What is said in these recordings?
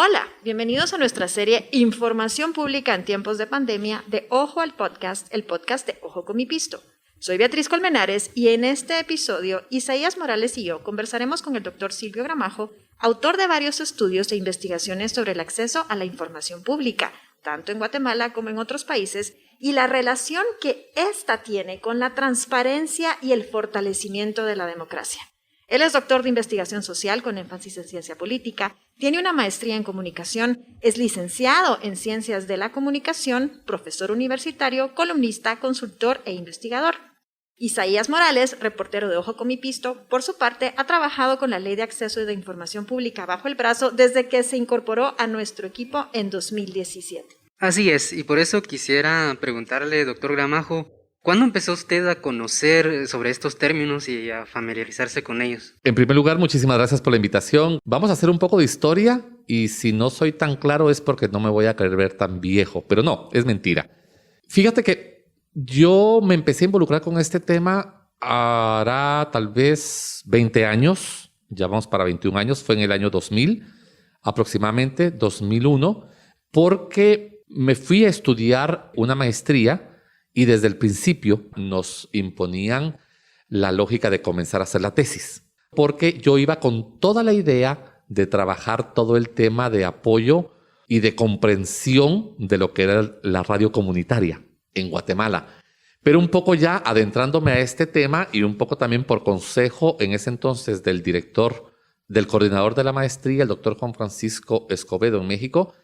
Hola, bienvenidos a nuestra serie Información Pública en Tiempos de Pandemia de Ojo al Podcast, el podcast de Ojo con mi Pisto. Soy Beatriz Colmenares y en este episodio Isaías Morales y yo conversaremos con el doctor Silvio Gramajo, autor de varios estudios e investigaciones sobre el acceso a la información pública, tanto en Guatemala como en otros países, y la relación que ésta tiene con la transparencia y el fortalecimiento de la democracia. Él es doctor de investigación social con énfasis en ciencia política, tiene una maestría en comunicación, es licenciado en ciencias de la comunicación, profesor universitario, columnista, consultor e investigador. Isaías Morales, reportero de Ojo con mi Pisto, por su parte, ha trabajado con la Ley de Acceso de Información Pública bajo el brazo desde que se incorporó a nuestro equipo en 2017. Así es, y por eso quisiera preguntarle, doctor Gramajo, ¿cuándo empezó usted a conocer sobre estos términos y a familiarizarse con ellos? En primer lugar, muchísimas gracias por la invitación. Vamos a hacer un poco de historia y si no soy tan claro es porque no me voy a querer ver tan viejo, pero no, es mentira. Fíjate que yo me empecé a involucrar con este tema hará tal vez 20 años, ya vamos para 21 años, fue en el año 2000, aproximadamente 2001, porque me fui a estudiar una maestría y desde el principio nos imponían la lógica de comenzar a hacer la tesis, porque yo iba con toda la idea de trabajar todo el tema de apoyo y de comprensión de lo que era la radio comunitaria en Guatemala. Pero un poco ya adentrándome a este tema y un poco también por consejo en ese entonces del coordinador de la maestría, el doctor Juan Francisco Escobedo en México.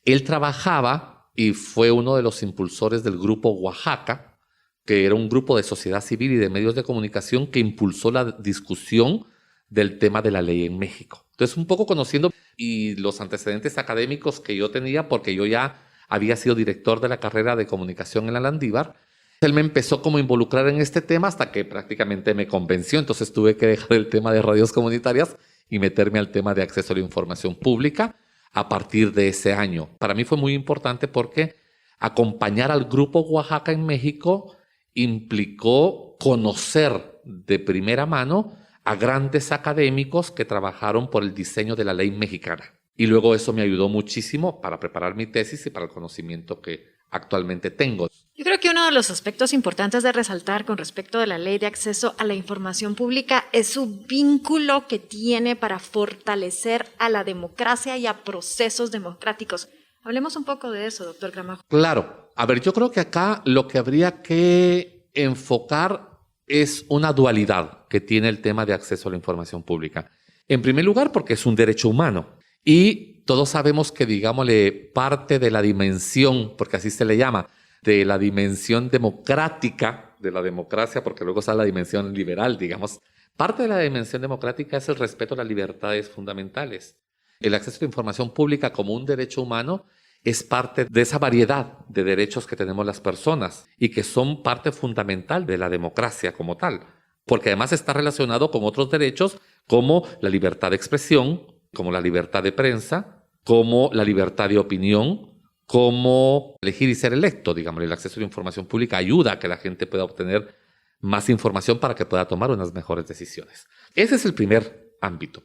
Él trabajaba y fue uno de los impulsores del Grupo Oaxaca, que era un grupo de sociedad civil y de medios de comunicación que impulsó la discusión del tema de la ley en México. Entonces, un poco conociendo y los antecedentes académicos que yo tenía, porque yo ya había sido director de la carrera de comunicación en la Landívar, él me empezó como a involucrar en este tema hasta que prácticamente me convenció. Entonces tuve que dejar el tema de radios comunitarias y meterme al tema de acceso a la información pública a partir de ese año. Para mí fue muy importante porque acompañar al Grupo Oaxaca en México implicó conocer de primera mano a grandes académicos que trabajaron por el diseño de la ley mexicana. Y luego eso me ayudó muchísimo para preparar mi tesis y para el conocimiento que actualmente tengo. Yo creo que uno de los aspectos importantes de resaltar con respecto de la Ley de Acceso a la Información Pública es su vínculo que tiene para fortalecer a la democracia y a procesos democráticos. Hablemos un poco de eso, doctor Gramajo. Claro. A ver, yo creo que acá lo que habría que enfocar es una dualidad que tiene el tema de acceso a la información pública. En primer lugar, porque es un derecho humano. Y todos sabemos que, digámosle, parte de la dimensión, porque así se le llama, de la dimensión democrática de la democracia, porque luego está la dimensión liberal, digamos. Parte de la dimensión democrática es el respeto a las libertades fundamentales. El acceso a la información pública como un derecho humano es parte de esa variedad de derechos que tenemos las personas y que son parte fundamental de la democracia como tal, porque además está relacionado con otros derechos como la libertad de expresión, como la libertad de prensa, como la libertad de opinión, como elegir y ser electo. Digamos, el acceso a la información pública ayuda a que la gente pueda obtener más información para que pueda tomar unas mejores decisiones. Ese es el primer ámbito.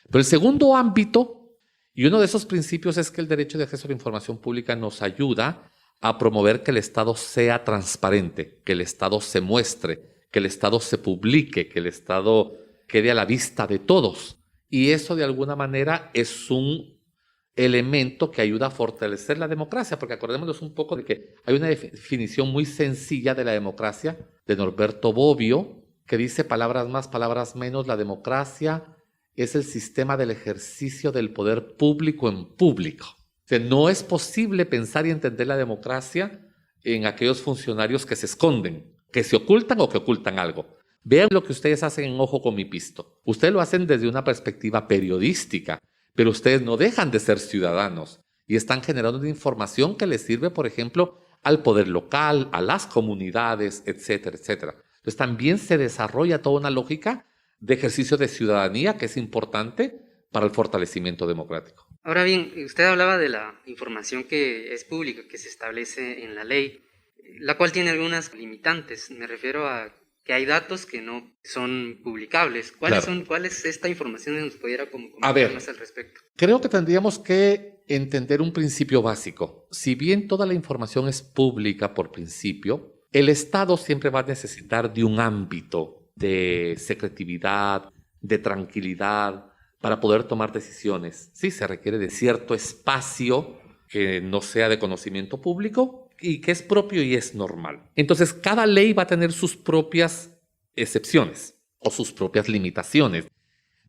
Pero el segundo ámbito, y uno de esos principios, es que el derecho de acceso a la información pública nos ayuda a promover que el Estado sea transparente, que el Estado se muestre, que el Estado se publique, que el Estado quede a la vista de todos. Y eso de alguna manera es un elemento que ayuda a fortalecer la democracia, porque acordémonos un poco de que hay una definición muy sencilla de la democracia de Norberto Bobbio, que dice palabras más, palabras menos, la democracia es el sistema del ejercicio del poder público en público. O sea, no es posible pensar y entender la democracia en aquellos funcionarios que se esconden, que se ocultan o que ocultan algo. Vean lo que ustedes hacen en Ojo con mi Pisto. Ustedes lo hacen desde una perspectiva periodística, pero ustedes no dejan de ser ciudadanos y están generando una información que les sirve, por ejemplo, al poder local, a las comunidades, etcétera, etcétera. Entonces también se desarrolla toda una lógica de ejercicio de ciudadanía que es importante para el fortalecimiento democrático. Ahora bien, usted hablaba de la información que es pública, que se establece en la ley, la cual tiene algunas limitantes. Me refiero a que hay datos que no son publicables. ¿Cuál es esta información que nos pudiera comentar más al respecto? Creo que tendríamos que entender un principio básico. Si bien toda la información es pública por principio, el Estado siempre va a necesitar de un ámbito de secretividad, de tranquilidad, para poder tomar decisiones. Sí, se requiere de cierto espacio que no sea de conocimiento público y que es propio y es normal. Entonces, cada ley va a tener sus propias excepciones o sus propias limitaciones.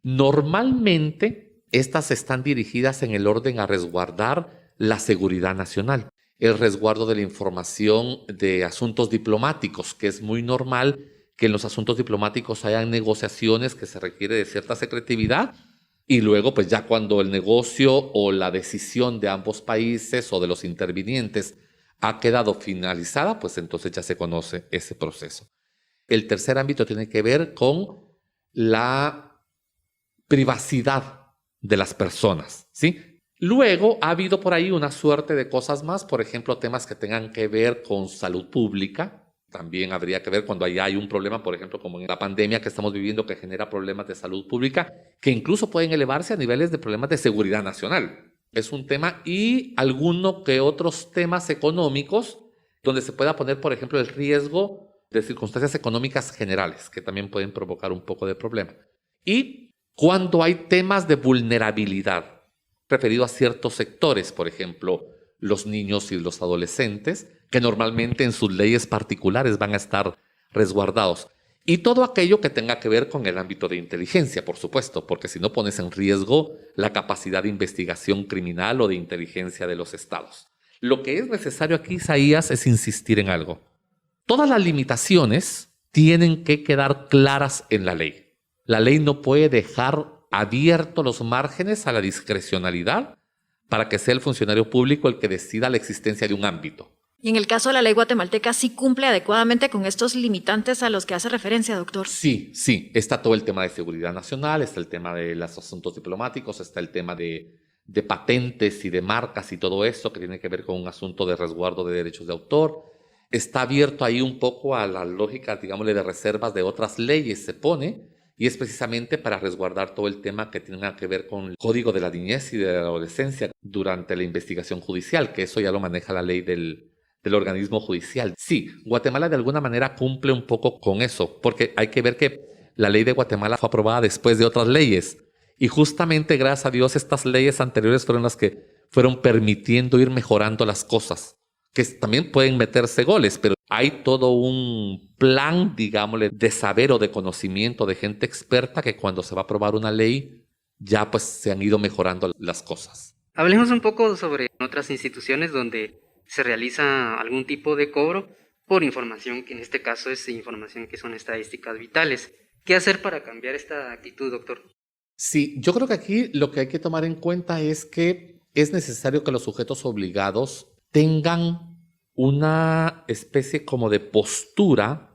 Normalmente, estas están dirigidas en el orden a resguardar la seguridad nacional, el resguardo de la información de asuntos diplomáticos, que es muy normal que en los asuntos diplomáticos hayan negociaciones que se requiere de cierta secretividad. Y luego, pues ya cuando el negocio o la decisión de ambos países o de los intervinientes ha quedado finalizada, pues entonces ya se conoce ese proceso. El tercer ámbito tiene que ver con la privacidad de las personas, ¿sí? Luego ha habido por ahí una suerte de cosas más, por ejemplo, temas que tengan que ver con salud pública. También habría que ver cuando hay un problema, por ejemplo, como en la pandemia que estamos viviendo, que genera problemas de salud pública, que incluso pueden elevarse a niveles de problemas de seguridad nacional. Es un tema, y alguno que otros temas económicos, donde se pueda poner, por ejemplo, el riesgo de circunstancias económicas generales, que también pueden provocar un poco de problema. Y cuando hay temas de vulnerabilidad, referido a ciertos sectores, por ejemplo, los niños y los adolescentes, que normalmente en sus leyes particulares van a estar resguardados. Y todo aquello que tenga que ver con el ámbito de inteligencia, por supuesto, porque si no pones en riesgo la capacidad de investigación criminal o de inteligencia de los estados. Lo que es necesario aquí, Isaías, es insistir en algo. Todas las limitaciones tienen que quedar claras en la ley. La ley no puede dejar abiertos los márgenes a la discrecionalidad para que sea el funcionario público el que decida la existencia de un ámbito. Y en el caso de la ley guatemalteca, ¿sí cumple adecuadamente con estos limitantes a los que hace referencia, doctor? Sí. Está todo el tema de seguridad nacional, está el tema de los asuntos diplomáticos, está el tema de patentes y de marcas y todo eso que tiene que ver con un asunto de resguardo de derechos de autor. Está abierto ahí un poco a la lógica, digámosle, de reservas de otras leyes, se pone, y es precisamente para resguardar todo el tema que tiene que ver con el Código de la Niñez y de la Adolescencia durante la investigación judicial, que eso ya lo maneja la ley del organismo judicial. Sí, Guatemala de alguna manera cumple un poco con eso, porque hay que ver que la ley de Guatemala fue aprobada después de otras leyes, y justamente gracias a Dios estas leyes anteriores fueron las que fueron permitiendo ir mejorando las cosas, que también pueden meterse goles, pero hay todo un plan, digámosle, de saber o de conocimiento de gente experta que cuando se va a aprobar una ley ya pues se han ido mejorando las cosas. Hablemos un poco sobre otras instituciones donde se realiza algún tipo de cobro por información, que en este caso es información que son estadísticas vitales. ¿Qué hacer para cambiar esta actitud, doctor? Sí, yo creo que aquí lo que hay que tomar en cuenta es que es necesario que los sujetos obligados tengan una especie como de postura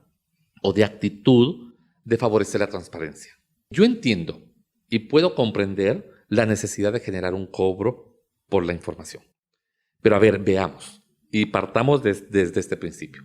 o de actitud de favorecer la transparencia. Yo entiendo y puedo comprender la necesidad de generar un cobro por la información. Pero a ver, veamos y partamos desde este principio.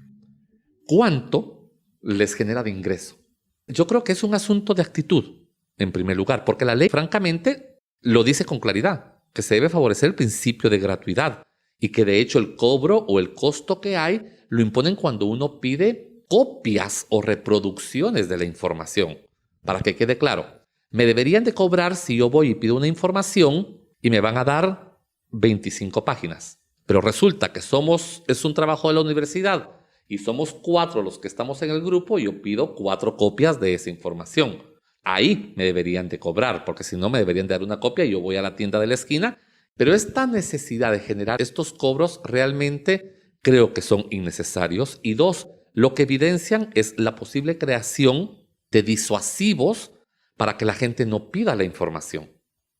¿Cuánto les genera de ingreso? Yo creo que es un asunto de actitud, en primer lugar, porque la ley, francamente, lo dice con claridad, que se debe favorecer el principio de gratuidad y que de hecho el cobro o el costo que hay lo imponen cuando uno pide copias o reproducciones de la información. Para que quede claro, me deberían de cobrar si yo voy y pido una información y me van a dar 25 páginas. Pero resulta que es un trabajo de la universidad y somos 4 los que estamos en el grupo y yo pido 4 copias de esa información. Ahí me deberían de cobrar, porque si no me deberían de dar una copia y yo voy a la tienda de la esquina. Pero esta necesidad de generar estos cobros realmente creo que son innecesarios. Y 2, lo que evidencian es la posible creación de disuasivos para que la gente no pida la información.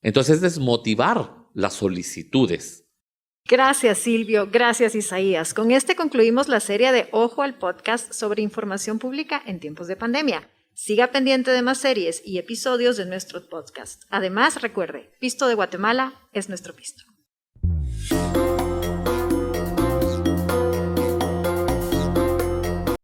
Entonces, desmotivar las solicitudes. Gracias, Silvio. Gracias, Isaías. Con este concluimos la serie de Ojo al Podcast sobre información pública en tiempos de pandemia. Siga pendiente de más series y episodios de nuestro podcast. Además, recuerde, Pisto de Guatemala es nuestro pisto.